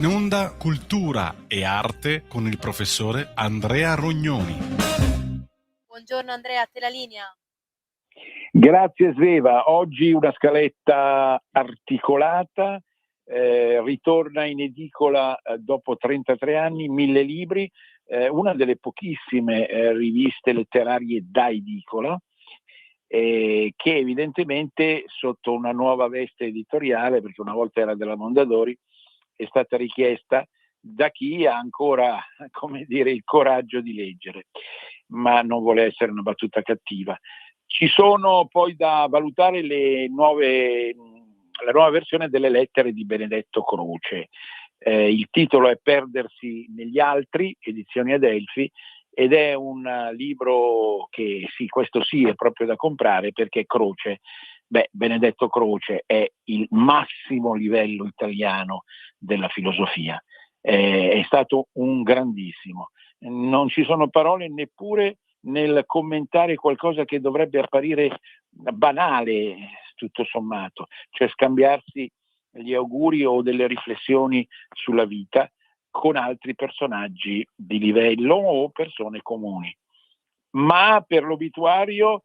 In onda cultura e arte con il professore Andrea Rognoni. Buongiorno Andrea, a te la linea. Grazie Sveva, oggi una scaletta articolata, ritorna in edicola dopo 33 anni, 1000 libri, una delle pochissime riviste letterarie da edicola, che evidentemente sotto una nuova veste editoriale, perché una volta era della Mondadori, è stata richiesta da chi ha ancora, come dire, il coraggio di leggere, ma non vuole essere una battuta cattiva. Ci sono poi da valutare la nuova versione delle lettere di Benedetto Croce. Il titolo è Perdersi negli altri, edizioni Adelphi, ed è un libro che sì, questo sì è proprio da comprare, perché Croce, Benedetto Croce è il massimo livello italiano della filosofia. È stato un grandissimo. Non ci sono parole neppure nel commentare qualcosa che dovrebbe apparire banale, tutto sommato, cioè scambiarsi gli auguri o delle riflessioni sulla vita con altri personaggi di livello o persone comuni. Ma per l'obituario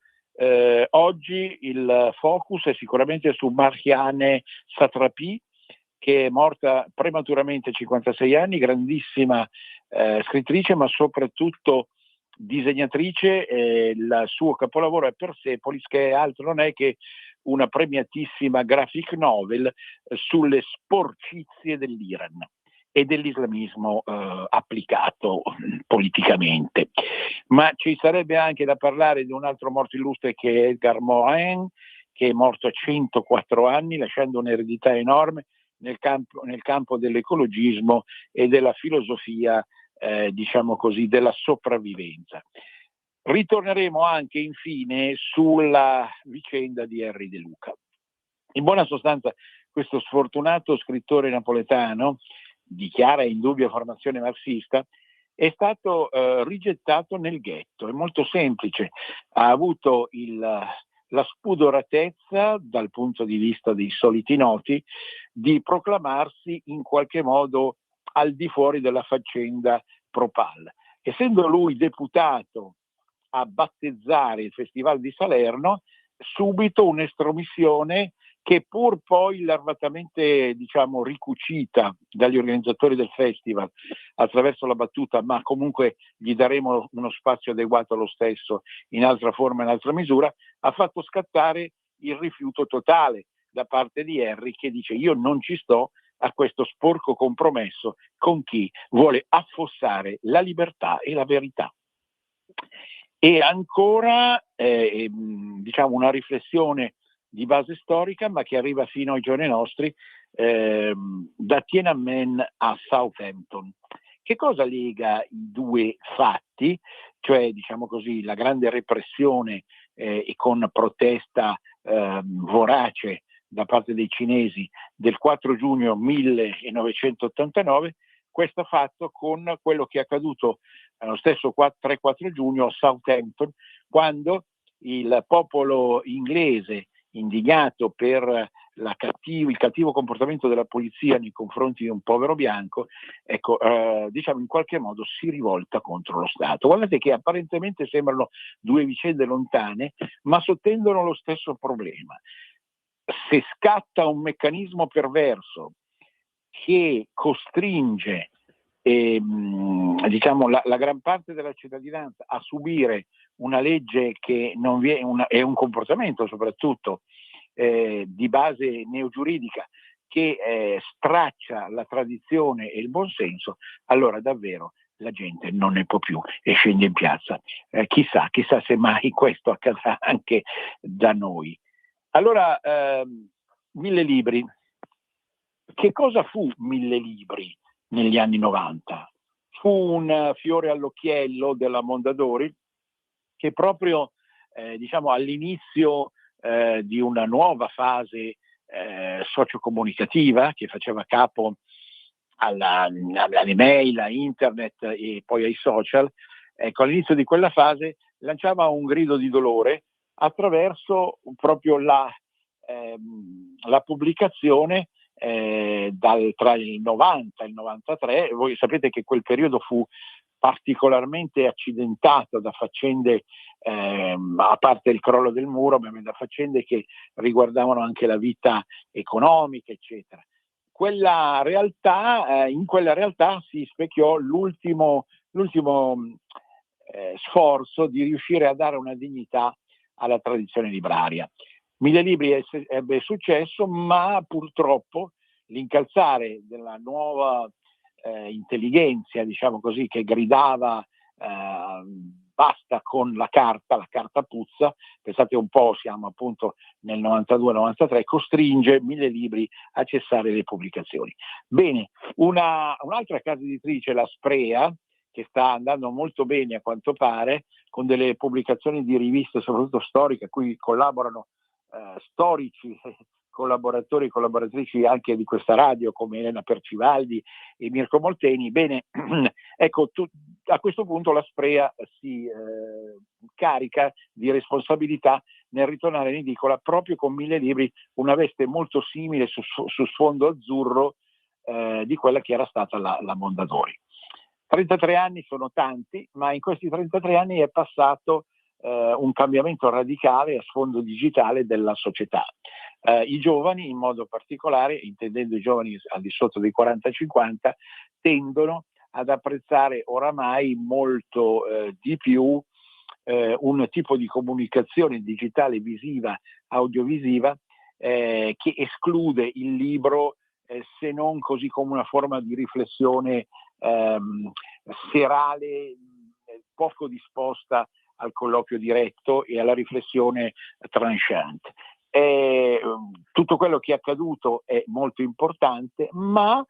oggi il focus è sicuramente su Marianne Satrapi, che è morta prematuramente a 56 anni, grandissima scrittrice, ma soprattutto disegnatrice. Il suo capolavoro è Persepolis, che altro non è che una premiatissima graphic novel sulle sporcizie dell'Iran e dell'islamismo applicato politicamente. Ma ci sarebbe anche da parlare di un altro morto illustre, che è Edgar Morin, che è morto a 104 anni, lasciando un'eredità enorme nel campo dell'ecologismo e della filosofia, diciamo così, della sopravvivenza. Ritorneremo anche infine sulla vicenda di Henry De Luca. In buona sostanza, questo sfortunato scrittore napoletano, di chiara e indubbia formazione marxista, è stato rigettato nel ghetto. È molto semplice, ha avuto la spudoratezza, dal punto di vista dei soliti noti, di proclamarsi in qualche modo al di fuori della faccenda Propal. Essendo lui deputato a battezzare il Festival di Salerno, subito un'estromissione che, pur poi larvatamente, diciamo, ricucita dagli organizzatori del festival attraverso la battuta, ma comunque gli daremo uno spazio adeguato lo stesso, in altra forma e in altra misura, ha fatto scattare il rifiuto totale da parte di Henry, che dice: io non ci sto a questo sporco compromesso con chi vuole affossare la libertà e la verità. E ancora diciamo una riflessione di base storica, ma che arriva fino ai giorni nostri, da Tiananmen a Southampton. Che cosa lega i due fatti, cioè, diciamo così, la grande repressione e con protesta vorace da parte dei cinesi del 4 giugno 1989, questo fatto con quello che è accaduto lo stesso 3-4 giugno a Southampton, quando il popolo inglese, indignato per il cattivo comportamento della polizia nei confronti di un povero bianco, ecco, diciamo in qualche modo si rivolta contro lo Stato. Guardate che apparentemente sembrano due vicende lontane, ma sottendono lo stesso problema. Se scatta un meccanismo perverso che costringe diciamo la gran parte della cittadinanza a subire una legge che non è un comportamento soprattutto di base neogiuridica che straccia la tradizione e il buonsenso, allora davvero la gente non ne può più e scende in piazza. Chissà se mai questo accadrà anche da noi. Allora, 1000 libri. Che cosa fu 1000 libri negli anni 90? Fu un fiore all'occhiello della Mondadori, che proprio diciamo all'inizio di una nuova fase sociocomunicativa che faceva capo all'email, a internet e poi ai social, ecco, all'inizio di quella fase lanciava un grido di dolore attraverso proprio la pubblicazione tra il 90 e il 93. Voi sapete che quel periodo fu particolarmente accidentato da faccende, a parte il crollo del muro, ma da faccende che riguardavano anche la vita economica, eccetera. In quella realtà si specchiò l'ultimo sforzo di riuscire a dare una dignità alla tradizione libraria. Mille Libri ebbe successo, ma purtroppo l'incalzare della nuova intelligenza, diciamo così, che gridava basta con la carta puzza, pensate un po', siamo appunto nel 92-93, costringe Mille Libri a cessare le pubblicazioni. Bene, un'altra casa editrice, la Sprea, che sta andando molto bene a quanto pare, con delle pubblicazioni di riviste soprattutto storiche, a cui collaborano storici, collaboratori e collaboratrici anche di questa radio come Elena Percivaldi e Mirko Molteni. Bene, ecco, a questo punto la Sprea si carica di responsabilità nel ritornare in edicola proprio con Mille Libri, una veste molto simile su sfondo azzurro di quella che era stata la Mondadori. 33 anni sono tanti, ma in questi 33 anni è passato un cambiamento radicale a sfondo digitale della società. I giovani, in modo particolare, intendendo i giovani al di sotto dei 40-50, tendono ad apprezzare oramai molto di più un tipo di comunicazione digitale, visiva, audiovisiva, che esclude il libro se non così come una forma di riflessione serale, poco disposta al colloquio diretto e alla riflessione tranchante. Tutto quello che è accaduto è molto importante, ma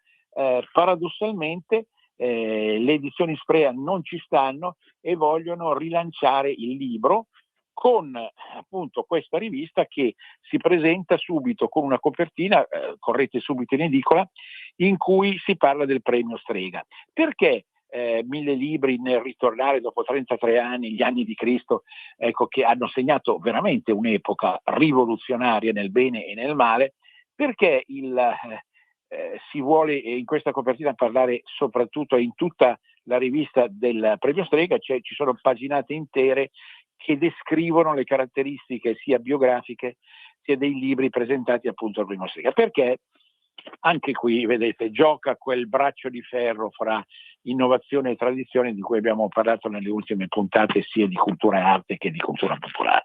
paradossalmente le edizioni Sprea non ci stanno e vogliono rilanciare il libro con appunto questa rivista che si presenta subito con una copertina, correte subito in edicola, in cui si parla del premio Strega. Perché Mille Libri nel ritornare dopo 33 anni, gli anni di Cristo, ecco, che hanno segnato veramente un'epoca rivoluzionaria nel bene e nel male? Perché si vuole in questa copertina parlare soprattutto in tutta la rivista del premio Strega, cioè ci sono paginate intere che descrivono le caratteristiche sia biografiche sia dei libri presentati appunto al premio Strega. Perché anche qui, vedete, gioca quel braccio di ferro fra innovazione e tradizione di cui abbiamo parlato nelle ultime puntate, sia di cultura e arte che di cultura popolare.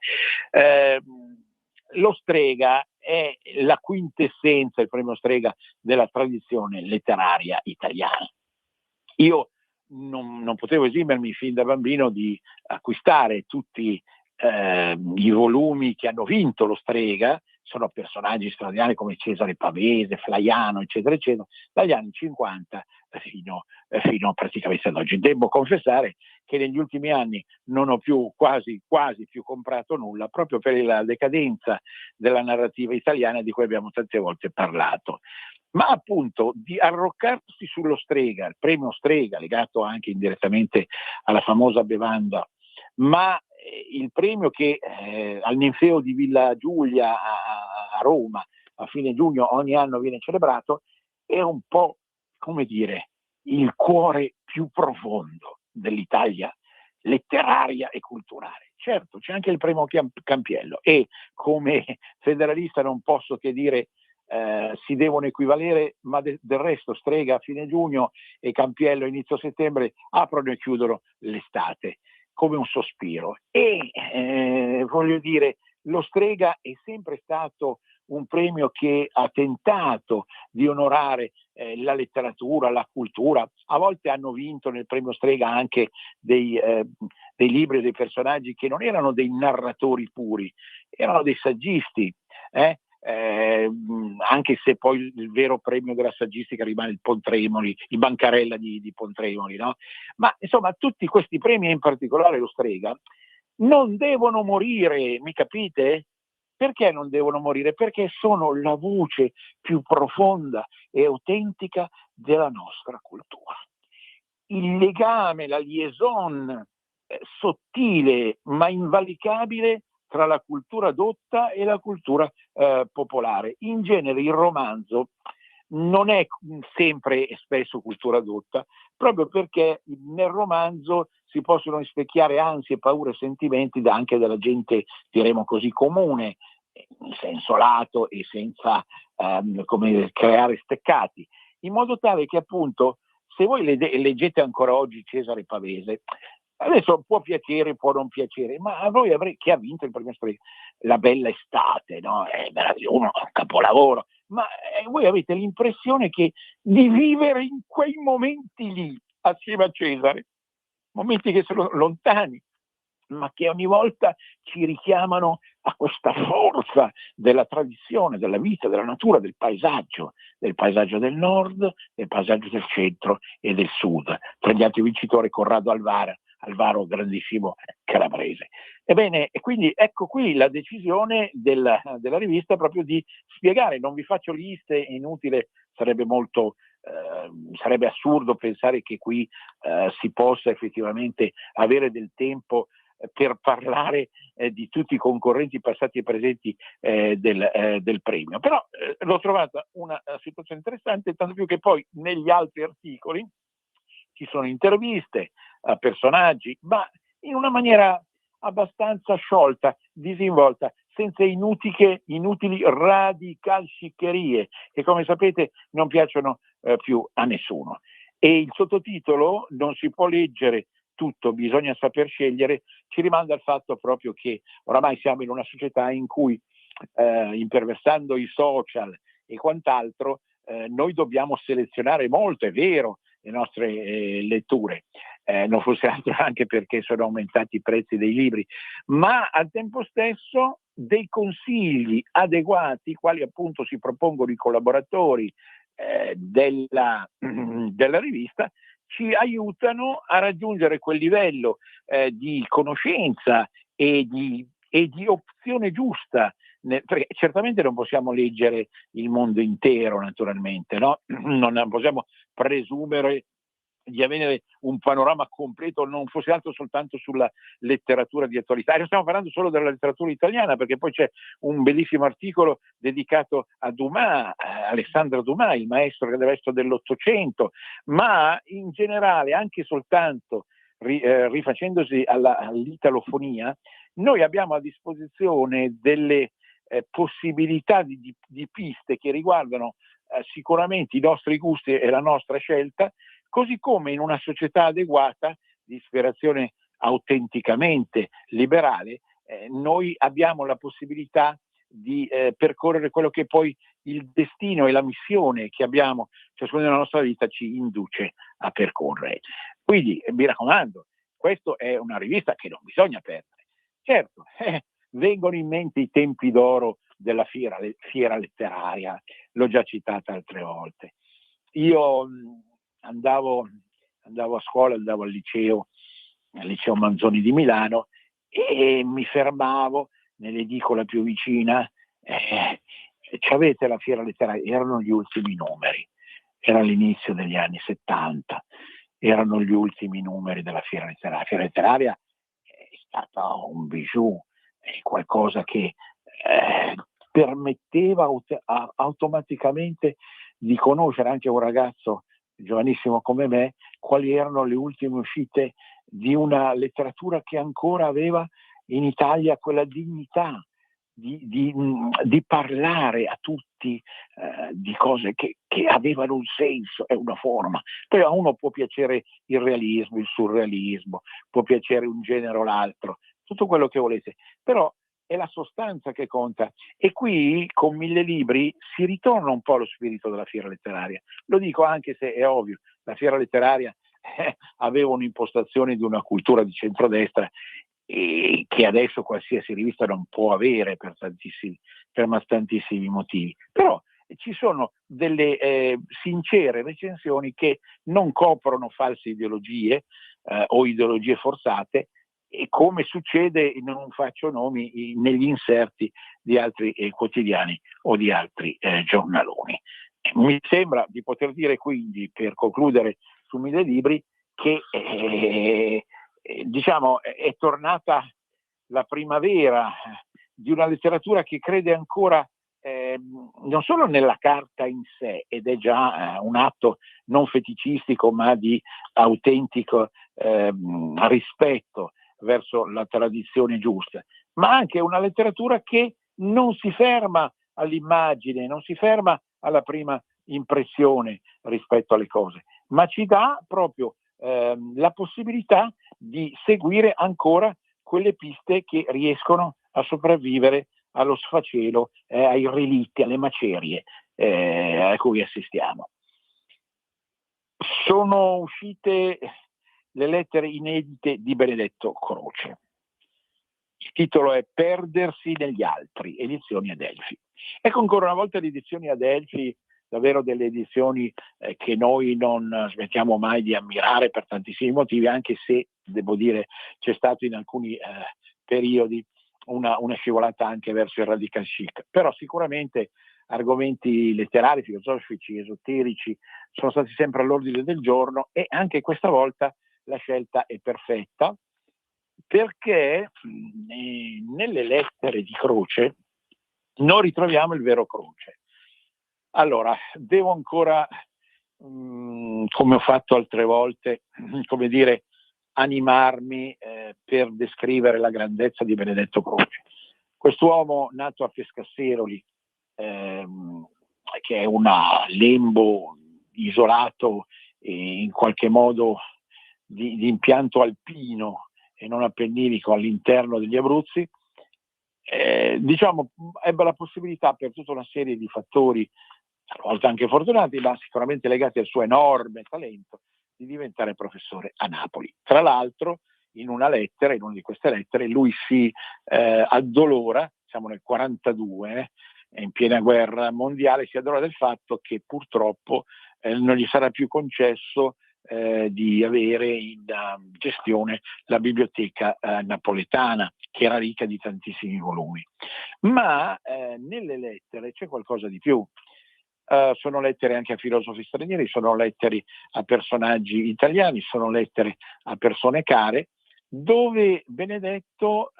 Lo Strega è la quintessenza, il premio Strega, della tradizione letteraria italiana. Io non potevo esimermi fin da bambino di acquistare tutti i volumi che hanno vinto lo Strega. Sono personaggi straordinari come Cesare Pavese, Flaiano, eccetera, eccetera, dagli anni 50 fino praticamente ad oggi. Devo confessare che negli ultimi anni non ho più quasi più comprato nulla, proprio per la decadenza della narrativa italiana di cui abbiamo tante volte parlato. Ma appunto di arroccarsi sullo Strega, il premio Strega, legato anche indirettamente alla famosa bevanda, ma il premio che al Ninfeo di Villa Giulia a Roma a fine giugno ogni anno viene celebrato, è un po', come dire, il cuore più profondo dell'Italia letteraria e culturale. Certo, c'è anche il premio Campiello e come federalista non posso che dire si devono equivalere, ma del resto Strega a fine giugno e Campiello a inizio settembre aprono e chiudono l'estate come un sospiro. E voglio dire, lo Strega è sempre stato un premio che ha tentato di onorare la letteratura, la cultura. A volte hanno vinto nel premio Strega anche dei libri e dei personaggi che non erano dei narratori puri, erano dei saggisti, anche se poi il vero premio della saggistica rimane il Pontremoli, il Bancarella di Pontremoli, no? Ma insomma tutti questi premi, e in particolare lo Strega, non devono morire, mi capite? Perché non devono morire? Perché sono la voce più profonda e autentica della nostra cultura. Il legame, la liaison sottile ma invalicabile tra la cultura dotta e la cultura popolare. In genere il romanzo non è sempre e spesso cultura dotta, proprio perché nel romanzo si possono rispecchiare ansie, paure e sentimenti anche della gente, diremo così, comune, in senso lato e senza come creare steccati, in modo tale che appunto se voi leggete ancora oggi Cesare Pavese, adesso può piacere, può non piacere, ma a voi chi ha vinto il premio Strega? La bella estate, no? È un capolavoro, ma voi avete l'impressione che di vivere in quei momenti lì assieme a Cesare, momenti che sono lontani, ma che ogni volta ci richiamano a questa forza della tradizione, della vita, della natura, del paesaggio del nord, del paesaggio del centro e del sud. Tra gli altri vincitori Corrado Alvaro grandissimo calabrese. Ebbene, e quindi ecco qui la decisione della rivista proprio di spiegare, non vi faccio liste, è inutile, sarebbe assurdo pensare che qui si possa effettivamente avere del tempo per parlare di tutti i concorrenti passati e presenti del premio. Però l'ho trovata una situazione interessante, tanto più che poi negli altri articoli ci sono interviste a personaggi, ma in una maniera abbastanza sciolta, disinvolta, senza inutili radicalsciccherie che, come sapete, non piacciono più a nessuno. E il sottotitolo non si può leggere tutto, bisogna saper scegliere, ci rimanda al fatto proprio che oramai siamo in una società in cui, imperversando i social e quant'altro, noi dobbiamo selezionare molto, è vero, le nostre letture, non fosse altro anche perché sono aumentati i prezzi dei libri, ma al tempo stesso dei consigli adeguati, quali appunto si propongono i collaboratori della rivista, ci aiutano a raggiungere quel livello di conoscenza e di opzione giusta, perché certamente non possiamo leggere il mondo intero, naturalmente, no? Non possiamo presumere di avere un panorama completo, non fosse altro soltanto sulla letteratura di attualità. E stiamo parlando solo della letteratura italiana, perché poi c'è un bellissimo articolo dedicato a Dumas, Alessandro Dumas, il maestro del resto dell'Ottocento, ma in generale anche soltanto rifacendosi all'italofonia, noi abbiamo a disposizione delle possibilità di piste che riguardano sicuramente i nostri gusti e la nostra scelta, così come in una società adeguata, di ispirazione autenticamente liberale, noi abbiamo la possibilità di percorrere quello che poi il destino e la missione che abbiamo ciascuno nella nostra vita ci induce a percorrere. Quindi mi raccomando, questa è una rivista che non bisogna perdere. Certo, vengono in mente i tempi d'oro della fiera letteraria, l'ho già citata altre volte. Io andavo a scuola, andavo al liceo Manzoni di Milano, e mi fermavo nell'edicola più vicina, c'avete la fiera letteraria, erano gli ultimi numeri, era l'inizio degli anni 70, erano gli ultimi numeri della fiera letteraria. La fiera letteraria è stata un bijou, è qualcosa che permetteva automaticamente di conoscere anche un ragazzo giovanissimo come me quali erano le ultime uscite di una letteratura che ancora aveva in Italia quella dignità di parlare a tutti di cose che avevano un senso e una forma. Poi a uno può piacere il realismo, il surrealismo, può piacere un genere o l'altro, tutto quello che volete, però è la sostanza che conta. E qui con 1000 libri si ritorna un po' allo spirito della fiera letteraria. Lo dico anche se è ovvio, la fiera letteraria aveva un'impostazione di una cultura di centrodestra che adesso qualsiasi rivista non può avere per tantissimi motivi. Però ci sono delle sincere recensioni che non coprono false ideologie o ideologie forzate, e come succede, non faccio nomi, negli inserti di altri quotidiani o di altri giornaloni. Mi sembra di poter dire quindi, per concludere su 1000 libri, che diciamo è tornata la primavera di una letteratura che crede ancora non solo nella carta in sé, ed è già un atto non feticistico ma di autentico rispetto verso la tradizione giusta, ma anche una letteratura che non si ferma all'immagine, non si ferma alla prima impressione rispetto alle cose, ma ci dà proprio la possibilità di seguire ancora quelle piste che riescono a sopravvivere allo sfacelo, ai relitti, alle macerie a cui assistiamo. Sono uscite le lettere inedite di Benedetto Croce. Il titolo è Perdersi negli altri, edizioni Adelphi. Ecco ancora una volta le edizioni Adelphi, davvero delle edizioni che noi non smettiamo mai di ammirare per tantissimi motivi, anche se, devo dire, c'è stato in alcuni periodi una scivolata anche verso il radical chic. Però sicuramente argomenti letterari, filosofici, esoterici sono stati sempre all'ordine del giorno, e anche questa volta la scelta è perfetta, perché nelle lettere di Croce non ritroviamo il vero Croce. Allora, devo ancora, come ho fatto altre volte, come dire, animarmi per descrivere la grandezza di Benedetto Croce. Quest'uomo nato a Pescasseroli, che è un lembo isolato in qualche modo di impianto alpino e non appenninico all'interno degli Abruzzi, diciamo ebbe la possibilità, per tutta una serie di fattori, a volte anche fortunati, ma sicuramente legati al suo enorme talento, di diventare professore a Napoli. Tra l'altro, in una di queste lettere, lui si addolora, siamo nel 42, in piena guerra mondiale, si addolora del fatto che purtroppo non gli sarà più concesso di avere in gestione la biblioteca napoletana, che era ricca di tantissimi volumi. Ma nelle lettere c'è qualcosa di più. Sono lettere anche a filosofi stranieri, sono lettere a personaggi italiani, sono lettere a persone care, dove Benedetto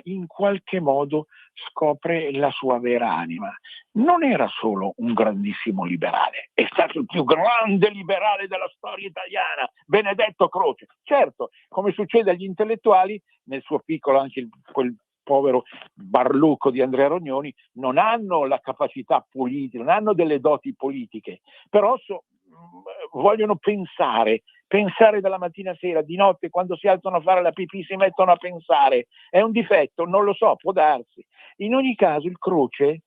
in qualche modo scopre la sua vera anima. Non era solo un grandissimo liberale, è stato il più grande liberale della storia italiana, Benedetto Croce. Certo, come succede agli intellettuali, nel suo piccolo anche quel povero Barlucco di Andrea Rognoni, non hanno la capacità politica, non hanno delle doti politiche, però vogliono pensare dalla mattina a sera, di notte quando si alzano a fare la pipì si mettono a pensare. È un difetto? Non lo so, può darsi. In ogni caso il Croce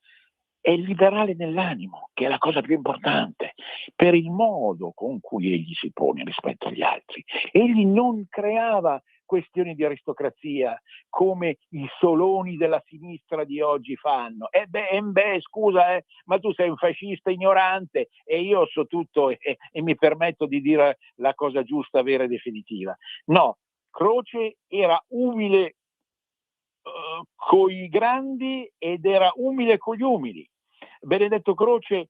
è liberale nell'animo, che è la cosa più importante, per il modo con cui egli si pone rispetto agli altri. Egli non creava questioni di aristocrazia come i Soloni della sinistra di oggi fanno. Scusa, ma tu sei un fascista ignorante e io so tutto e mi permetto di dire la cosa giusta, vera e definitiva. No, Croce era umile coi grandi ed era umile con gli umili. Benedetto Croce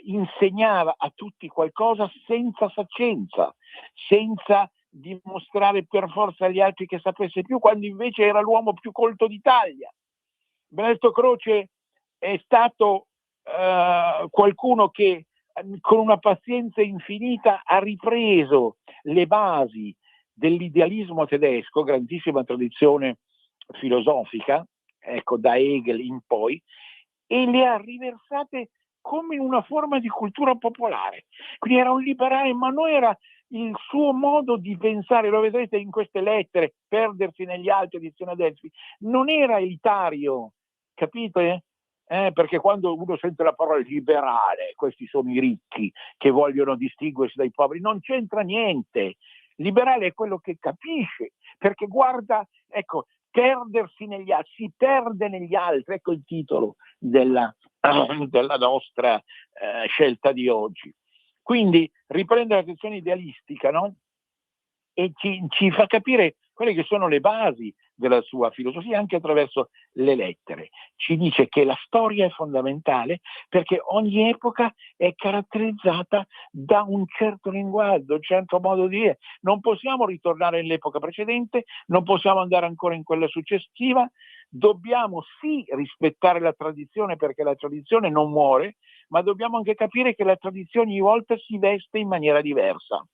insegnava a tutti qualcosa senza saccenza, senza dimostrare per forza agli altri che sapesse più, quando invece era l'uomo più colto d'Italia. Benedetto Croce è stato qualcuno che con una pazienza infinita ha ripreso le basi dell'idealismo tedesco, grandissima tradizione filosofica, ecco, da Hegel in poi, e le ha riversate come in una forma di cultura popolare. Quindi era un liberale, ma non era il suo modo di pensare, lo vedrete in queste lettere, Perdersi negli altri, edizione Adelphi, non era elitario, capite? Perché quando uno sente la parola liberale, questi sono i ricchi che vogliono distinguersi dai poveri, non c'entra niente. Liberale è quello che capisce, perché guarda, ecco, perdersi negli altri, si perde negli altri, ecco il titolo della nostra scelta di oggi. Quindi riprende l'attenzione idealistica, no? E ci fa capire quelle che sono le basi della sua filosofia anche attraverso le lettere. Ci dice che la storia è fondamentale perché ogni epoca è caratterizzata da un certo linguaggio, un certo modo di dire. Non possiamo ritornare nell'epoca precedente, non possiamo andare ancora in quella successiva, Dobbiamo sì rispettare la tradizione, perché la tradizione non muore, ma dobbiamo anche capire che la tradizione ogni volta si veste in maniera diversa.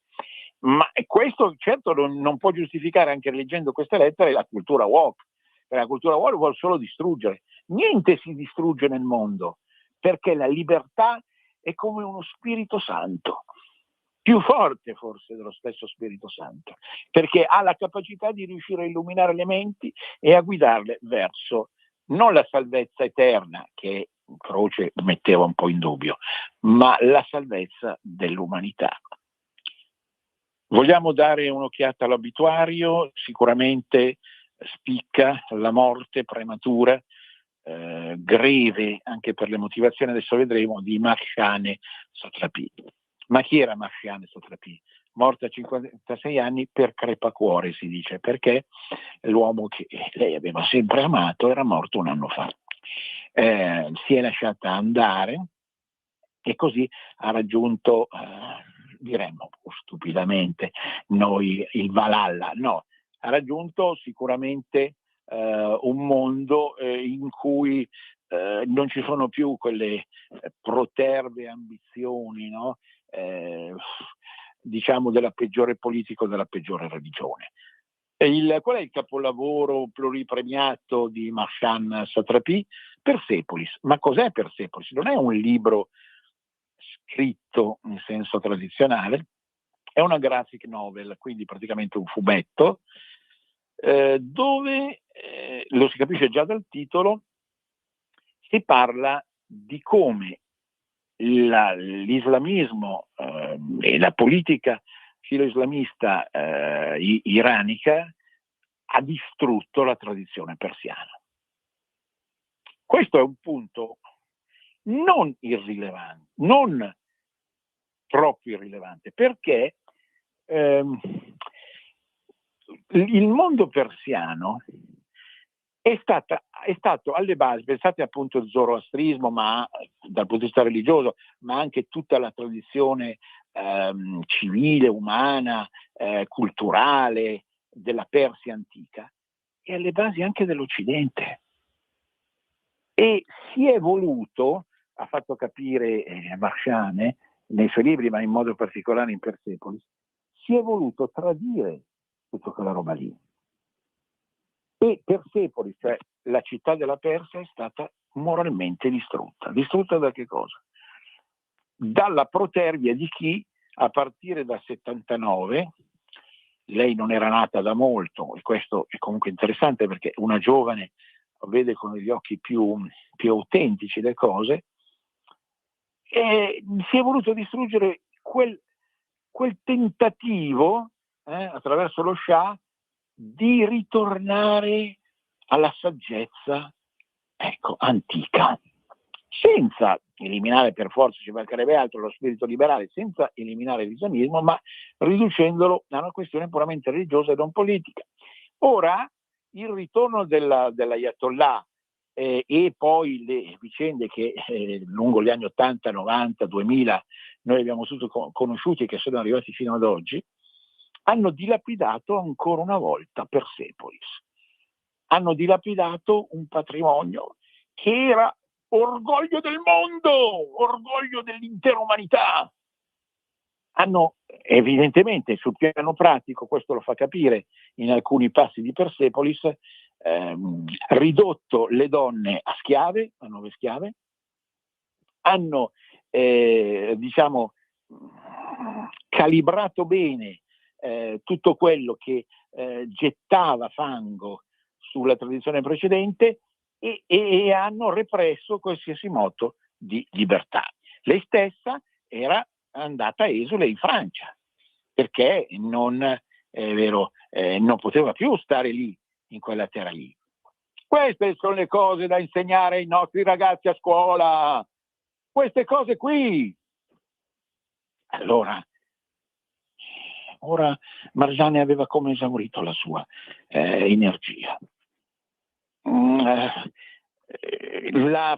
Ma questo certo non può giustificare, anche leggendo queste lettere, la cultura woke. La cultura woke vuole solo distruggere. Niente si distrugge nel mondo, perché la libertà è come uno Spirito Santo, più forte forse dello stesso Spirito Santo, perché ha la capacità di riuscire a illuminare le menti e a guidarle verso non la salvezza eterna, che Croce metteva un po' in dubbio, ma la salvezza dell'umanità. Vogliamo dare un'occhiata all'obituario. Sicuramente spicca la morte prematura, greve anche per le motivazioni, adesso vedremo, di Marjane Satrapi. Ma chi era Marjane Satrapi? Morta a 56 anni per crepacuore, si dice, perché l'uomo che lei aveva sempre amato era morto un anno fa. Si è lasciata andare e così ha raggiunto, diremmo stupidamente noi, il Valhalla. No, ha raggiunto sicuramente un mondo in cui non ci sono più quelle proterve ambizioni, no? Diciamo della peggiore politica o della peggiore religione. Qual è il capolavoro pluripremiato di Marjane Satrapi? Persepolis. Ma cos'è Persepolis? Non è un libro scritto in senso tradizionale, è una graphic novel, quindi praticamente un fumetto, dove, lo si capisce già dal titolo, si parla di come l'islamismo e la politica filo-islamista iranica ha distrutto la tradizione persiana. Questo è un punto non irrilevante, non troppo irrilevante, perché il mondo persiano è stato alle basi, pensate appunto al zoroastrismo, ma dal punto di vista religioso, ma anche tutta la tradizione civile, umana, culturale della Persia antica, è alle basi anche dell'Occidente. E si è voluto, ha fatto capire Marjane nei suoi libri, ma in modo particolare in Persepolis, si è voluto tradire tutta quella roba lì. E Persepolis, cioè la città della Persia, è stata moralmente distrutta. Distrutta da che cosa? Dalla protervia di chi, a partire dal 79, lei non era nata da molto, e questo è comunque interessante perché una giovane vede con gli occhi più autentici le cose, e si è voluto distruggere quel tentativo attraverso lo Shah di ritornare alla saggezza, ecco, antica, senza eliminare per forza, ci mancherebbe altro, lo spirito liberale, senza eliminare l'islamismo, ma riducendolo a una questione puramente religiosa e non politica. Ora il ritorno dell'Ayatollah e poi le vicende che lungo gli anni 80, 90, 2000 noi abbiamo tutti conosciuti e che sono arrivati fino ad oggi, hanno dilapidato ancora una volta Persepolis. Hanno dilapidato un patrimonio che era orgoglio del mondo, orgoglio dell'intera umanità. Hanno evidentemente sul piano pratico, questo lo fa capire in alcuni passi di Persepolis, ridotto le donne a schiave, a nuove schiave, hanno diciamo calibrato bene tutto quello che gettava fango sulla tradizione precedente e hanno represso qualsiasi moto di libertà. Lei stessa era andata esule in Francia perché non poteva più stare lì, in quella terra lì. Queste sono le cose da insegnare ai nostri ragazzi a scuola, queste cose qui. Allora, ora Marjane aveva come esaurito la sua energia.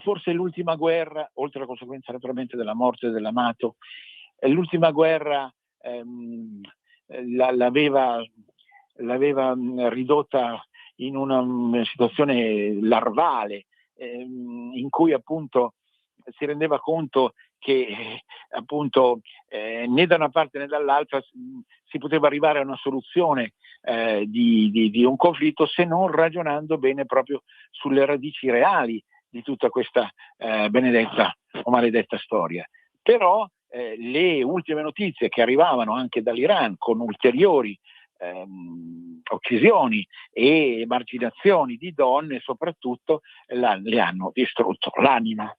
Forse l'ultima guerra, oltre alla conseguenza naturalmente della morte dell'amato, l'ultima guerra l'aveva ridotta in una situazione larvale, in cui appunto si rendeva conto che appunto né da una parte né dall'altra si poteva arrivare a una soluzione di un conflitto, se non ragionando bene proprio sulle radici reali di tutta questa benedetta o maledetta storia. Però le ultime notizie che arrivavano anche dall'Iran con ulteriori uccisioni e emarginazioni di donne soprattutto le hanno distrutto l'anima.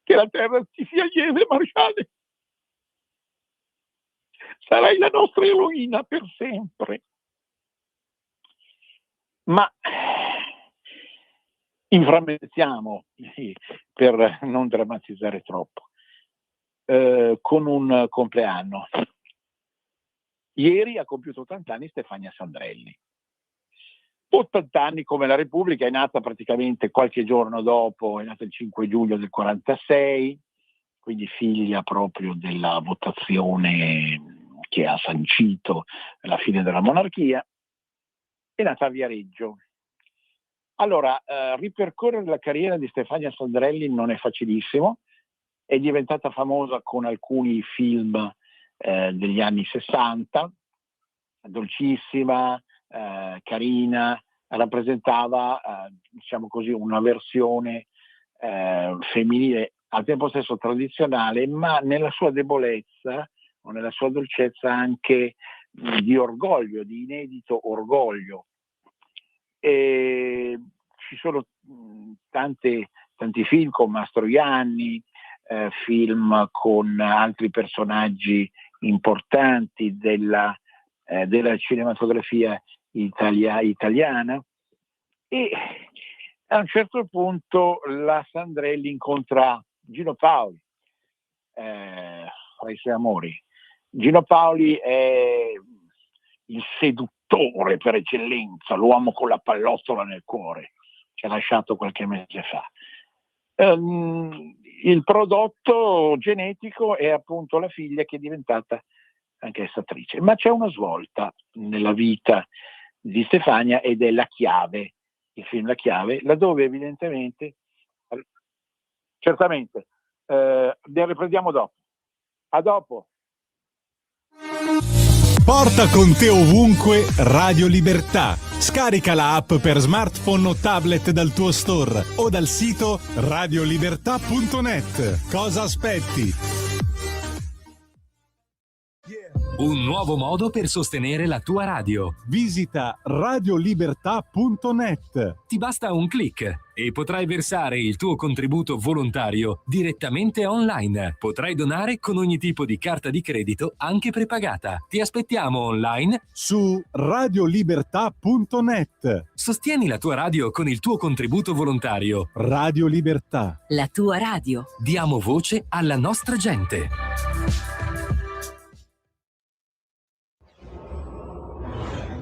Che la terra ti sia lieve, Marciale. Sarai la nostra eroina per sempre. Ma inframmentiamo, per non drammatizzare troppo, con un compleanno. Ieri ha compiuto 80 anni Stefania Sandrelli. 80 anni come la Repubblica, è nata praticamente qualche giorno dopo, è nata il 5 giugno del 46, quindi figlia proprio della votazione che ha sancito la fine della monarchia. È nata a Viareggio. Allora, ripercorrere la carriera di Stefania Sandrelli non è facilissimo, è diventata famosa con alcuni film degli anni 60, dolcissima, carina, rappresentava diciamo così una versione femminile al tempo stesso tradizionale, ma nella sua debolezza o nella sua dolcezza anche di orgoglio, di inedito orgoglio. E ci sono tanti film con Mastroianni, film con altri personaggi importanti della cinematografia italiana, e a un certo punto la Sandrelli incontra Gino Paoli fra i suoi amori. Gino Paoli è il seduttore per eccellenza, l'uomo con la pallottola nel cuore, ci ha lasciato qualche mese fa. Il prodotto genetico è appunto la figlia, che è diventata anche essa attrice. Ma c'è una svolta nella vita di Stefania ed è La Chiave, il film La Chiave, laddove evidentemente, certamente, ne riprendiamo dopo. A dopo. Porta con te ovunque Radio Libertà. Scarica la app per smartphone o tablet dal tuo store o dal sito radiolibertà.net. Cosa aspetti? Un nuovo modo per sostenere la tua radio. Visita radiolibertà.net. Ti basta un click e potrai versare il tuo contributo volontario direttamente online. Potrai donare con ogni tipo di carta di credito, anche prepagata. Ti aspettiamo online su radiolibertà.net. Sostieni la tua radio con il tuo contributo volontario. Radio Libertà. La tua radio. Diamo voce alla nostra gente.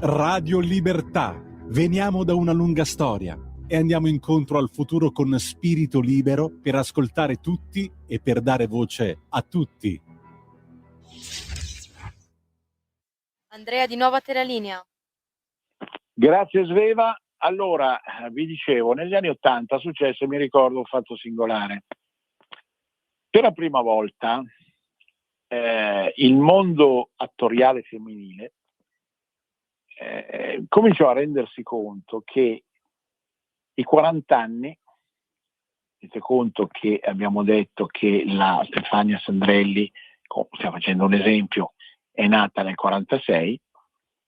Radio Libertà. Veniamo da una lunga storia e andiamo incontro al futuro con spirito libero, per ascoltare tutti e per dare voce a tutti. Andrea, di nuovo a te la linea. Grazie Sveva. Allora, vi dicevo, negli anni '80 è successo, mi ricordo, un fatto singolare. Per la prima volta il mondo attoriale femminile cominciò a rendersi conto che i 40 anni, tenete conto che abbiamo detto che la Stefania Sandrelli, stiamo facendo un esempio, è nata nel 46,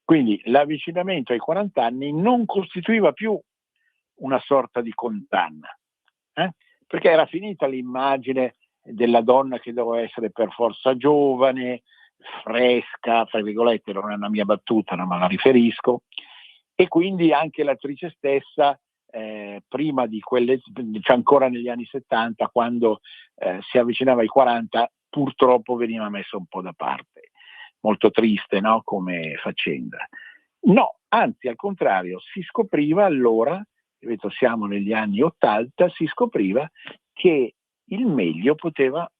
quindi l'avvicinamento ai 40 anni non costituiva più una sorta di condanna, perché era finita l'immagine della donna che doveva essere per forza giovane, fresca, fra virgolette, non è una mia battuta, ma la riferisco, e quindi anche l'attrice stessa, prima di quelle, cioè ancora negli anni 70, quando si avvicinava ai 40, purtroppo veniva messa un po' da parte. Molto triste, no? Come faccenda. No, anzi, al contrario, si scopriva allora, ripeto, siamo negli anni 80, si scopriva che il meglio poteva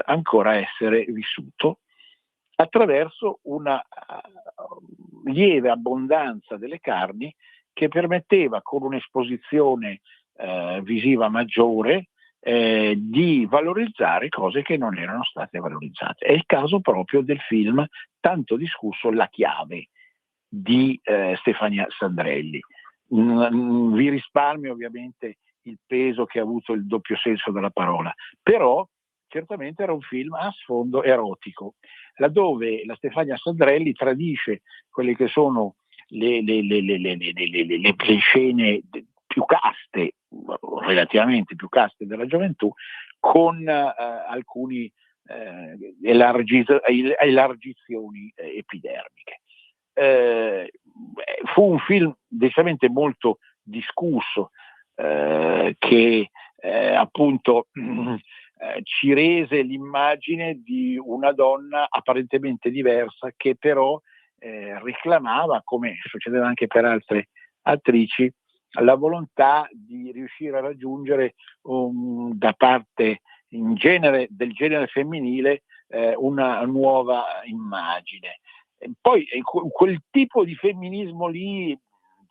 ancora essere vissuto attraverso una lieve abbondanza delle carni che permetteva, con un'esposizione visiva maggiore, di valorizzare cose che non erano state valorizzate. È il caso proprio del film tanto discusso La chiave di Stefania Sandrelli. Vi risparmio ovviamente il peso che ha avuto il doppio senso della parola, però certamente era un film a sfondo erotico, laddove la Stefania Sandrelli tradisce quelle che sono le scene più caste, relativamente più caste della gioventù, con alcuni elargizioni epidermiche. Fu un film decisamente molto discusso, che appunto ci rese l'immagine di una donna apparentemente diversa che però reclamava, come succedeva anche per altre attrici, la volontà di riuscire a raggiungere da parte del genere femminile una nuova immagine. Poi quel tipo di femminismo lì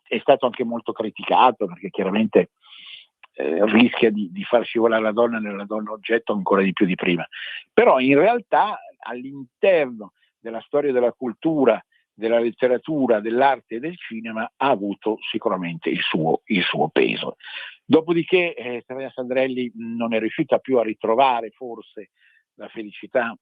è stato anche molto criticato, perché chiaramente rischia di far scivolare la donna nella donna oggetto ancora di più di prima. Però in realtà all'interno della storia della cultura, della letteratura, dell'arte e del cinema ha avuto sicuramente il suo peso. Dopodiché Stefania Sandrelli non è riuscita più a ritrovare forse la felicità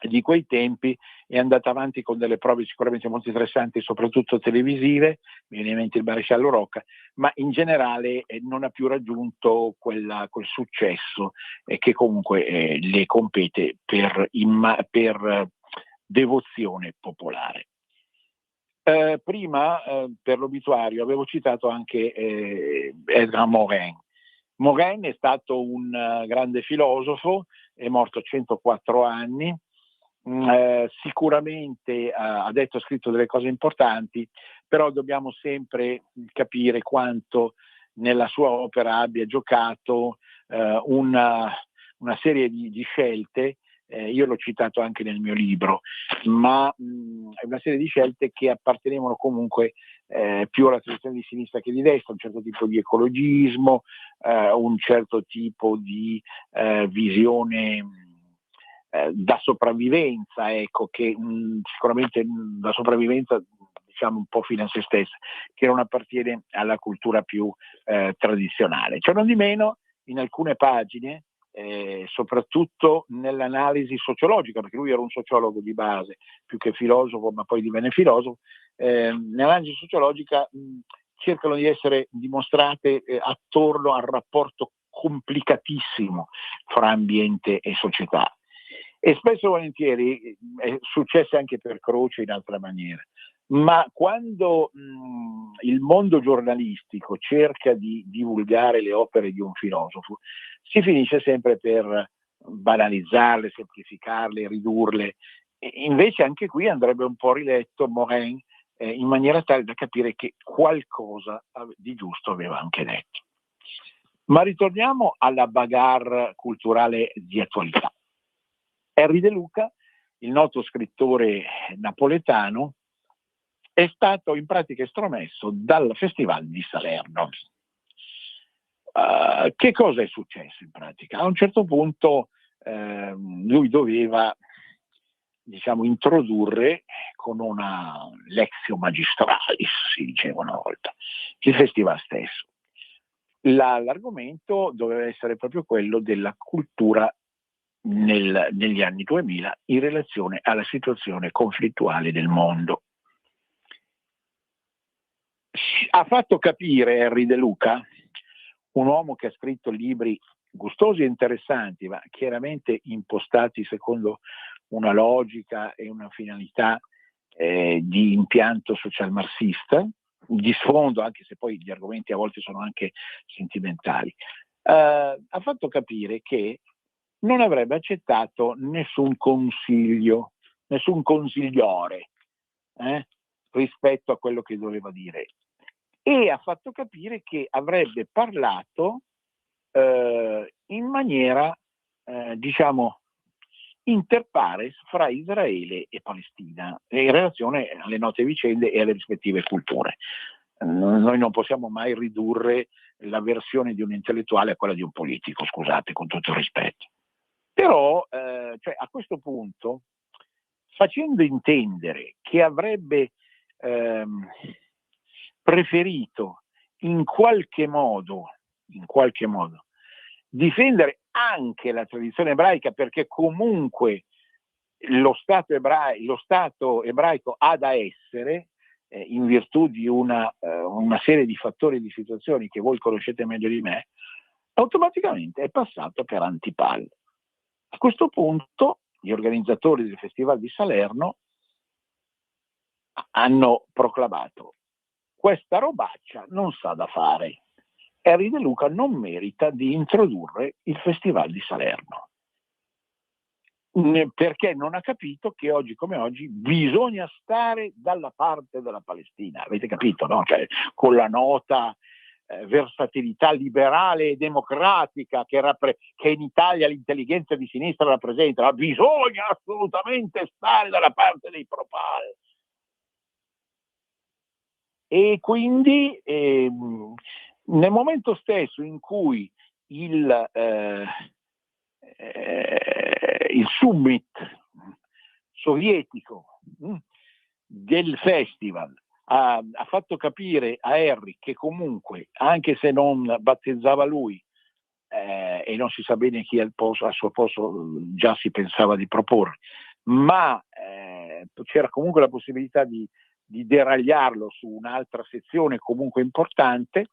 di quei tempi, è andata avanti con delle prove sicuramente molto interessanti, soprattutto televisive, mi viene in mente il Maresciallo Rocca, ma in generale non ha più raggiunto quel successo che comunque le compete per devozione popolare. Prima per l'obituario avevo citato anche Edgar Morin. Morin è stato un grande filosofo, è morto a 104 anni, sicuramente ha detto e scritto delle cose importanti, però dobbiamo sempre capire quanto nella sua opera abbia giocato una serie di scelte. Io l'ho citato anche nel mio libro, ma è una serie di scelte che appartenevano comunque più alla tradizione di sinistra che di destra, un certo tipo di ecologismo, un certo tipo di visione da sopravvivenza, ecco, che sicuramente la sopravvivenza, diciamo un po' fine a se stessa, che non appartiene alla cultura più tradizionale. Ciò non di meno, in alcune pagine, soprattutto nell'analisi sociologica, perché lui era un sociologo di base più che filosofo, ma poi divenne filosofo, nell'analisi sociologica cercano di essere dimostrate attorno al rapporto complicatissimo fra ambiente e società. E spesso e volentieri è successo anche per Croce in altra maniera, ma quando il mondo giornalistico cerca di divulgare le opere di un filosofo, si finisce sempre per banalizzarle, semplificarle, ridurle. E invece anche qui andrebbe un po' riletto Morin in maniera tale da capire che qualcosa di giusto aveva anche detto. Ma ritorniamo alla bagarre culturale di attualità. Henri De Luca, il noto scrittore napoletano, è stato in pratica estromesso dal Festival di Salerno. Che cosa è successo in pratica? A un certo punto lui doveva, diciamo, introdurre con una lectio magistralis, si diceva una volta, il festival stesso. L'argomento doveva essere proprio quello della cultura negli anni 2000 in relazione alla situazione conflittuale del mondo. Ha fatto capire Henri De Luca, un uomo che ha scritto libri gustosi e interessanti, ma chiaramente impostati secondo una logica e una finalità di impianto social marxista, di sfondo, anche se poi gli argomenti a volte sono anche sentimentali. Ha fatto capire che non avrebbe accettato nessun consiglio, nessun consigliore rispetto a quello che doveva dire, e ha fatto capire che avrebbe parlato in maniera diciamo inter pares fra Israele e Palestina in relazione alle note vicende e alle rispettive culture. Noi non possiamo mai ridurre la versione di un intellettuale a quella di un politico, scusate, con tutto il rispetto. Però cioè, a questo punto, facendo intendere che avrebbe preferito in qualche modo difendere anche la tradizione ebraica, perché comunque lo Stato ebraico ha da essere, in virtù di una serie di fattori e di situazioni che voi conoscete meglio di me, automaticamente è passato per Antipal. A questo punto gli organizzatori del Festival di Salerno hanno proclamato: questa robaccia non sa da fare. Henry De Luca non merita di introdurre il Festival di Salerno, perché non ha capito che oggi come oggi bisogna stare dalla parte della Palestina. Avete capito, no? Cioè, con la nota versatilità liberale e democratica che in Italia l'intelligenza di sinistra rappresenta, ma bisogna assolutamente stare dalla parte dei pro-Pal. E quindi nel momento stesso in cui il summit sovietico del festival ha fatto capire a Henry che comunque, anche se non battezzava lui e non si sa bene chi al suo posto già si pensava di proporre, ma c'era comunque la possibilità di deragliarlo su un'altra sezione comunque importante,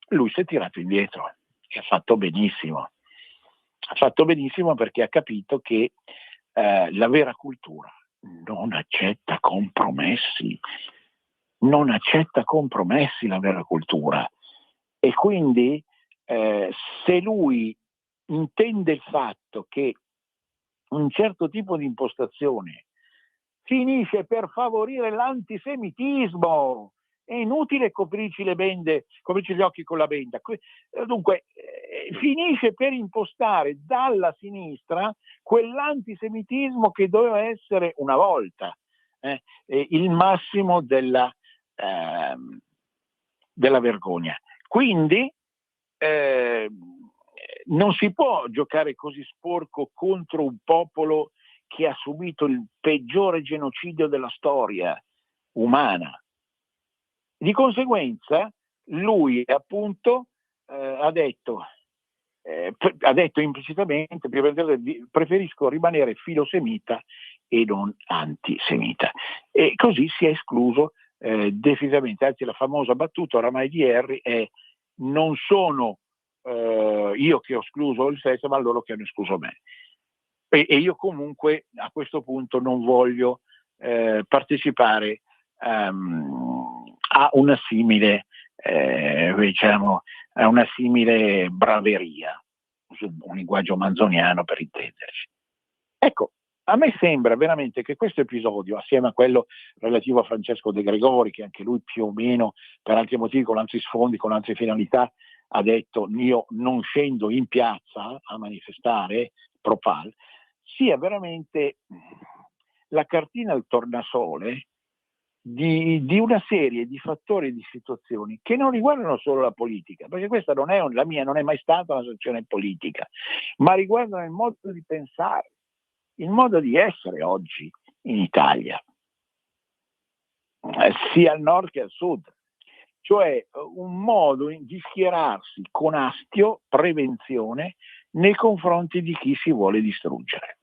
lui si è tirato indietro e ha fatto benissimo. Ha fatto benissimo perché ha capito che la vera cultura non accetta compromessi, la vera cultura. E quindi se lui intende il fatto che un certo tipo di impostazione finisce per favorire l'antisemitismo, è inutile coprirci gli occhi con la benda. Dunque finisce per impostare dalla sinistra quell'antisemitismo che doveva essere una volta il massimo della vergogna. Quindi non si può giocare così sporco contro un popolo che ha subito il peggiore genocidio della storia umana. Di conseguenza lui appunto ha detto implicitamente: preferisco rimanere filosemita e non antisemita. E così si è escluso definitivamente. Anzi, la famosa battuta oramai di Henry è: non sono io che ho escluso il sesso, ma loro che hanno escluso me. E io comunque a questo punto non voglio partecipare a una simile braveria, un linguaggio manzoniano per intenderci. Ecco, a me sembra veramente che questo episodio, assieme a quello relativo a Francesco De Gregori, che anche lui più o meno per altri motivi, con altri sfondi, con altre finalità, ha detto: io non scendo in piazza a manifestare pro-Pal, sia veramente la cartina al tornasole di una serie di fattori e di situazioni che non riguardano solo la politica, perché questa non è la mia, non è mai stata una situazione politica, ma riguardano il modo di pensare, il modo di essere oggi in Italia, sia al nord che al sud, cioè un modo di schierarsi con astio, prevenzione nei confronti di chi si vuole distruggere.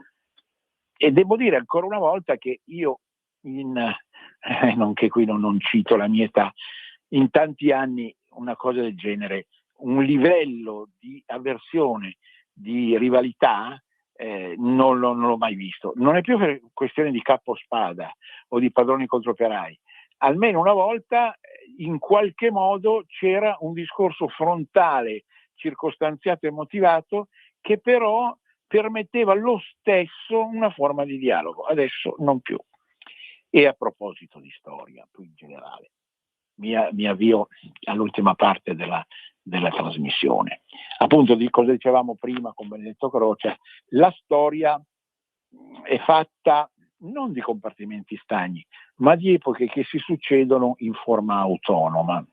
E devo dire ancora una volta che io, nonché qui non cito la mia età, in tanti anni una cosa del genere, un livello di avversione, di rivalità, non l'ho mai visto. Non è più per questione di capospada o di padroni contro operai. Almeno una volta in qualche modo c'era un discorso frontale, circostanziato e motivato, che però permetteva lo stesso una forma di dialogo. Adesso non più. E a proposito di storia, più in generale, mi avvio all'ultima parte della trasmissione. Appunto, di cosa dicevamo prima con Benedetto Croce, la storia è fatta non di compartimenti stagni, ma di epoche che si succedono in forma autonoma.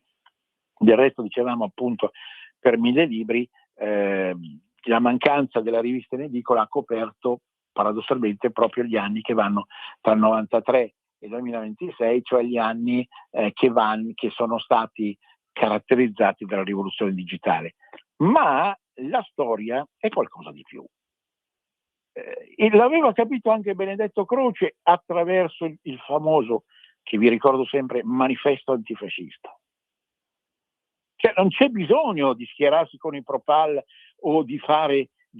Del resto, dicevamo appunto, per 1000 libri, la mancanza della rivista in edicola ha coperto paradossalmente proprio gli anni che vanno tra il 93 e il 2026, cioè gli anni che sono stati caratterizzati dalla rivoluzione digitale. Ma la storia è qualcosa di più. L'aveva capito anche Benedetto Croce attraverso il famoso, che vi ricordo sempre, manifesto antifascista. Cioè, non c'è bisogno di schierarsi con i Propal o di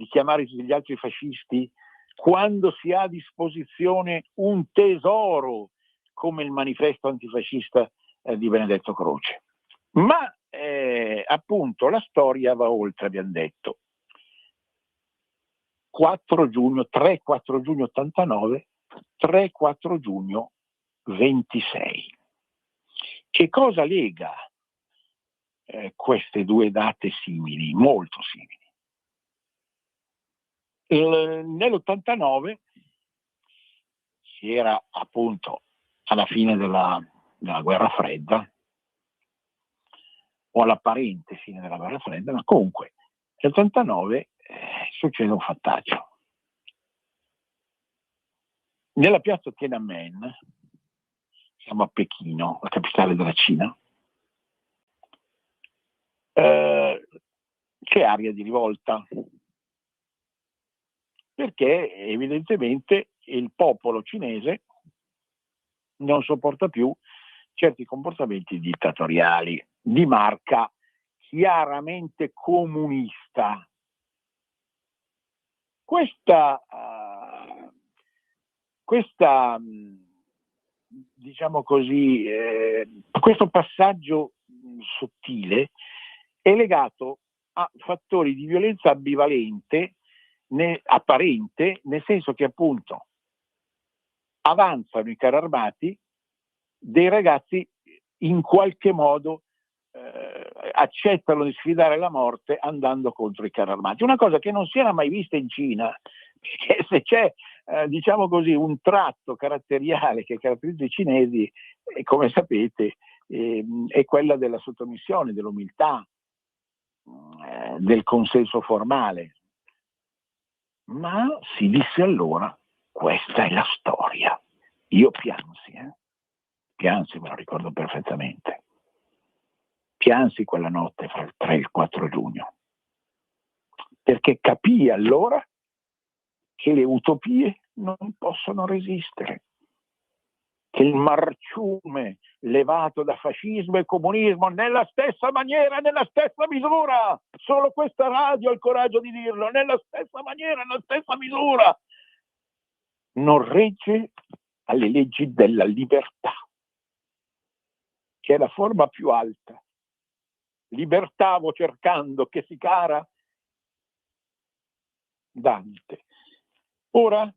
chiamare gli altri fascisti quando si ha a disposizione un tesoro come il manifesto antifascista di Benedetto Croce. Ma appunto la storia va oltre, abbiamo detto. 3-4 giugno 89, 3-4 giugno 26. Che cosa lega queste due date simili, molto simili? Nell'89 si era appunto alla fine della guerra fredda, o all'apparente fine della guerra fredda, ma comunque nell'89 succede un fattaccio. Nella piazza Tiananmen, siamo a Pechino, la capitale della Cina, c'è aria di rivolta, perché evidentemente il popolo cinese non sopporta più certi comportamenti dittatoriali di marca chiaramente comunista. Questa diciamo così, questo passaggio sottile è legato a fattori di violenza ambivalente, apparente, nel senso che appunto avanzano i carri armati, dei ragazzi in qualche modo accettano di sfidare la morte andando contro i carri armati. Una cosa che non si era mai vista in Cina, perché se c'è diciamo così un tratto caratteriale che caratterizza i cinesi, come sapete, è quella della sottomissione, dell'umiltà, del consenso formale. Ma si disse allora: questa è la storia. Io piansi, me lo ricordo perfettamente. Piansi quella notte fra il 3 e il 4 giugno, perché capii allora che le utopie non possono resistere, che il marciume levato da fascismo e comunismo nella stessa maniera, nella stessa misura, solo questa radio ha il coraggio di dirlo, nella stessa maniera, nella stessa misura, non regge alle leggi della libertà, che è la forma più alta. Libertavo cercando che si cara Dante. Ora,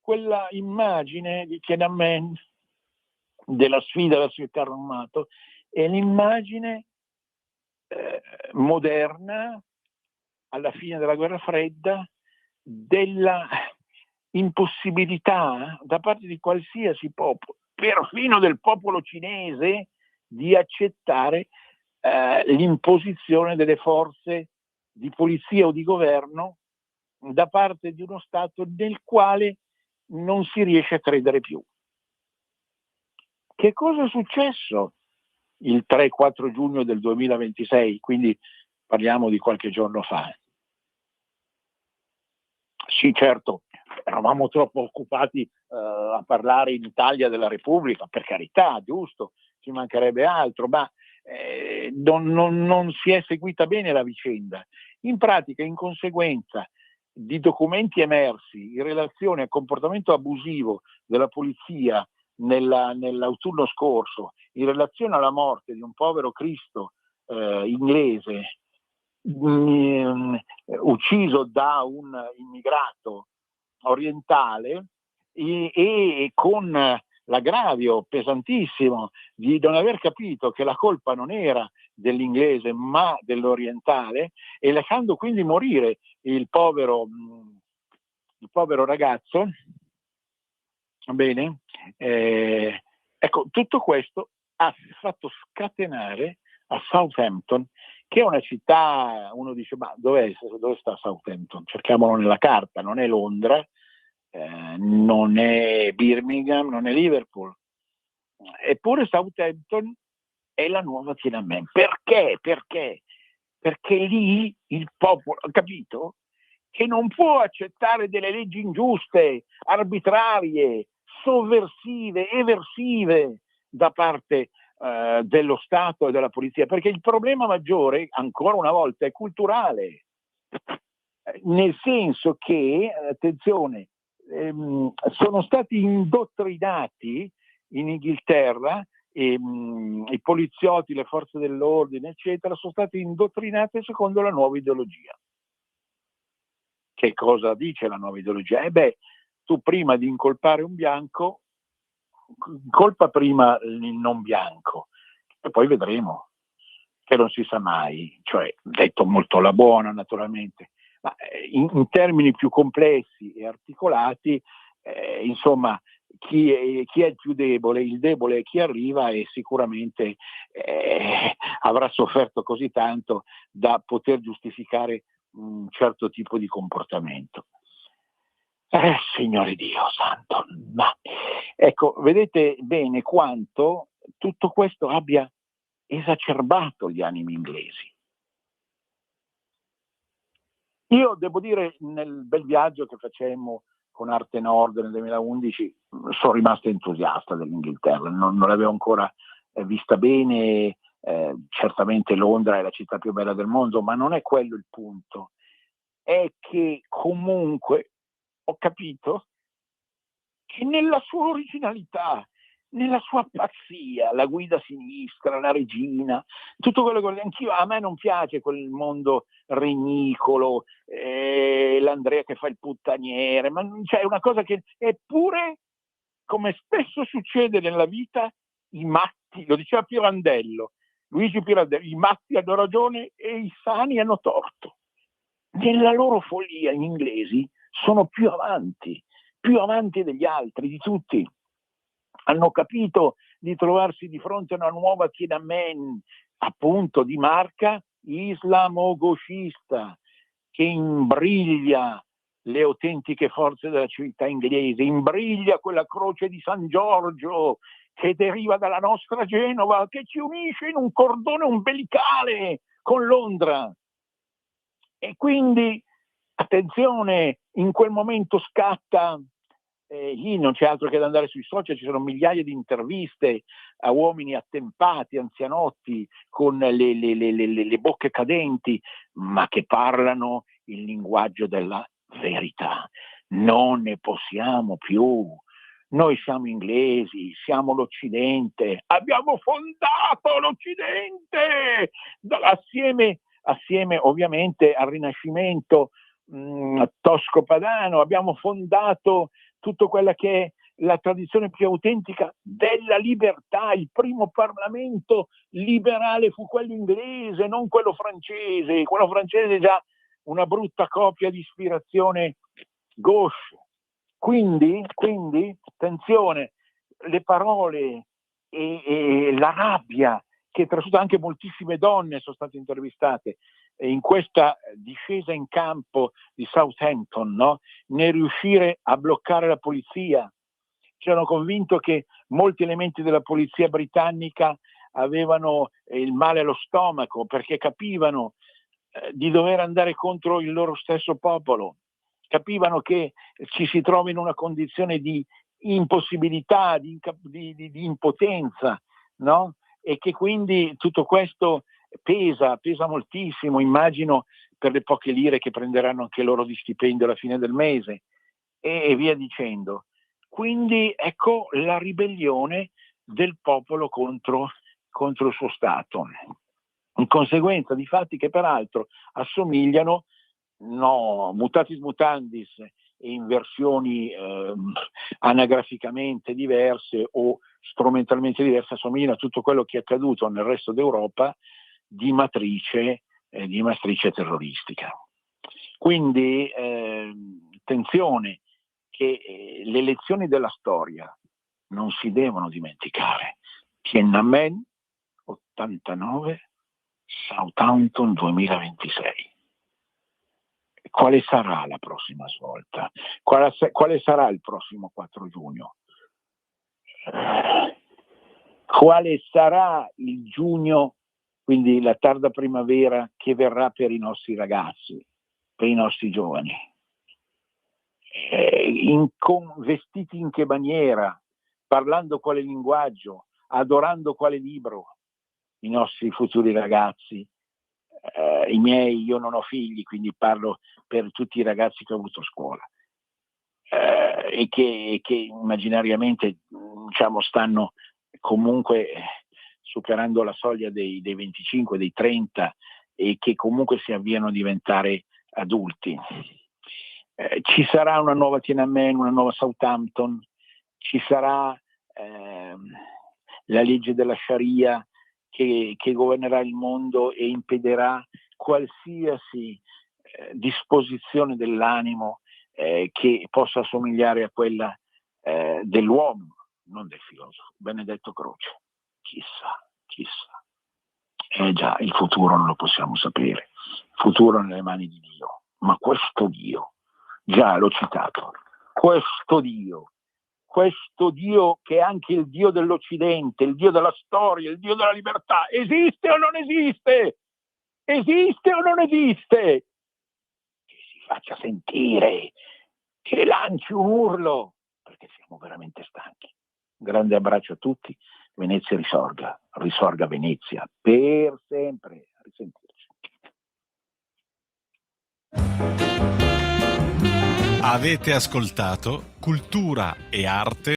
quella immagine di Tiananmen, della sfida verso il carro armato, è l'immagine moderna, alla fine della guerra fredda, della impossibilità da parte di qualsiasi popolo, perfino del popolo cinese, di accettare l'imposizione delle forze di polizia o di governo da parte di uno Stato nel quale non si riesce a credere più. Che cosa è successo il 3-4 giugno del 2026? Quindi parliamo di qualche giorno fa. Sì, certo, eravamo troppo occupati a parlare in Italia della Repubblica, per carità, giusto, ci mancherebbe altro, ma non si è seguita bene la vicenda. In pratica, in conseguenza di documenti emersi in relazione al comportamento abusivo della polizia nell'autunno scorso, in relazione alla morte di un povero Cristo inglese ucciso da un immigrato orientale, e con l'aggravio pesantissimo di non aver capito che la colpa non era dell'inglese ma dell'orientale, e lasciando quindi morire il povero il povero ragazzo, va bene, ecco, tutto questo ha fatto scatenare a Southampton, che è una città, uno dice, ma dove sta Southampton? Cerchiamolo nella carta, non è Londra, non è Birmingham, non è Liverpool, eppure Southampton è la nuova Tiananmen. Perché? Perché lì il popolo ha capito che non può accettare delle leggi ingiuste, arbitrarie, sovversive, eversive da parte dello Stato e della polizia, perché il problema maggiore, ancora una volta, è culturale, nel senso che, attenzione, sono stati indottrinati in Inghilterra, i poliziotti, le forze dell'ordine, eccetera, sono stati indottrinati secondo la nuova ideologia. Che cosa dice la nuova ideologia? Tu prima di incolpare un bianco, colpa prima il non bianco e poi vedremo, che non si sa mai, cioè detto molto alla buona naturalmente, ma in termini più complessi e articolati, insomma, chi è il più debole? Il debole è chi arriva e sicuramente avrà sofferto così tanto da poter giustificare un certo tipo di comportamento. Signore Dio santo, ma ecco, vedete bene quanto tutto questo abbia esacerbato gli animi inglesi. Io devo dire, nel bel viaggio che facemmo con Arte Nord nel 2011, sono rimasto entusiasta dell'Inghilterra, non l'avevo ancora vista bene, certamente Londra è la città più bella del mondo, ma non è quello il punto, è che comunque ho capito che nella sua originalità, nella sua pazzia, la guida a sinistra, la regina, tutto quello che anch'io, a me non piace quel mondo regnicolo, l'Andrea che fa il puttaniere, ma c'è una cosa che, eppure, come spesso succede nella vita, i matti, lo diceva Luigi Pirandello, i matti hanno ragione e i sani hanno torto. Nella loro follia gli inglesi sono più avanti degli altri, di tutti. Hanno capito di trovarsi di fronte a una nuova Tiananmen, appunto di marca islamo-gauchista, che imbriglia le autentiche forze della civiltà inglese, imbriglia quella croce di San Giorgio che deriva dalla nostra Genova, che ci unisce in un cordone ombelicale con Londra. E quindi, attenzione, in quel momento scatta, lì non c'è altro che da andare sui social, ci sono migliaia di interviste a uomini attempati, anzianotti, con le bocche cadenti, ma che parlano il linguaggio della verità. Non ne possiamo più. Noi siamo inglesi, siamo l'Occidente, abbiamo fondato l'Occidente assieme ovviamente al Rinascimento tosco-padano, abbiamo fondato tutto quella che è la tradizione più autentica della libertà. Il primo Parlamento liberale fu quello inglese, non quello francese. Quello francese è già una brutta copia di ispirazione gauche. Quindi, attenzione, le parole e la rabbia che trasuda, anche moltissime donne sono state intervistate in questa discesa in campo di Southampton, no? Nel riuscire a bloccare la polizia. C'erano convinto che molti elementi della polizia britannica avevano il male allo stomaco perché capivano di dover andare contro il loro stesso popolo, capivano che ci si trova in una condizione di impossibilità, di impotenza, no? E che quindi tutto questo pesa moltissimo, immagino, per le poche lire che prenderanno anche loro di stipendio alla fine del mese e via dicendo. Quindi ecco la ribellione del popolo contro il suo Stato, in conseguenza di fatti che peraltro assomigliano, no, mutatis mutandis, in versioni anagraficamente diverse o strumentalmente diverse, assomigliano a tutto quello che è accaduto nel resto d'Europa di matrice terroristica. Quindi attenzione che le lezioni della storia non si devono dimenticare. Tiananmen 89, Southampton 2026. Quale sarà la prossima svolta? Quale sarà il prossimo 4 giugno? Quale sarà il giugno, quindi la tarda primavera, che verrà per i nostri ragazzi, per i nostri giovani? Vestiti in che maniera? Parlando quale linguaggio? Adorando quale libro? I nostri futuri ragazzi, i miei, io non ho figli, quindi parlo per tutti i ragazzi che ho avuto a scuola, e che immaginariamente, diciamo, stanno comunque superando la soglia dei 25, dei 30, e che comunque si avviano a diventare adulti. Ci sarà una nuova Tiananmen, una nuova Southampton, ci sarà la legge della Sharia che governerà il mondo e impedirà qualsiasi disposizione dell'animo che possa assomigliare a quella dell'uomo, non del filosofo. Benedetto Croce. Chissà. Già, il futuro non lo possiamo sapere. Il futuro è nelle mani di Dio. Ma questo Dio, già l'ho citato, questo Dio che è anche il Dio dell'Occidente, il Dio della storia, il Dio della libertà, esiste o non esiste? Esiste o non esiste? Che si faccia sentire, che lanci un urlo, perché siamo veramente stanchi. Un grande abbraccio a tutti. Venezia risorga Venezia per sempre. A risentirci. Avete ascoltato Cultura e Arte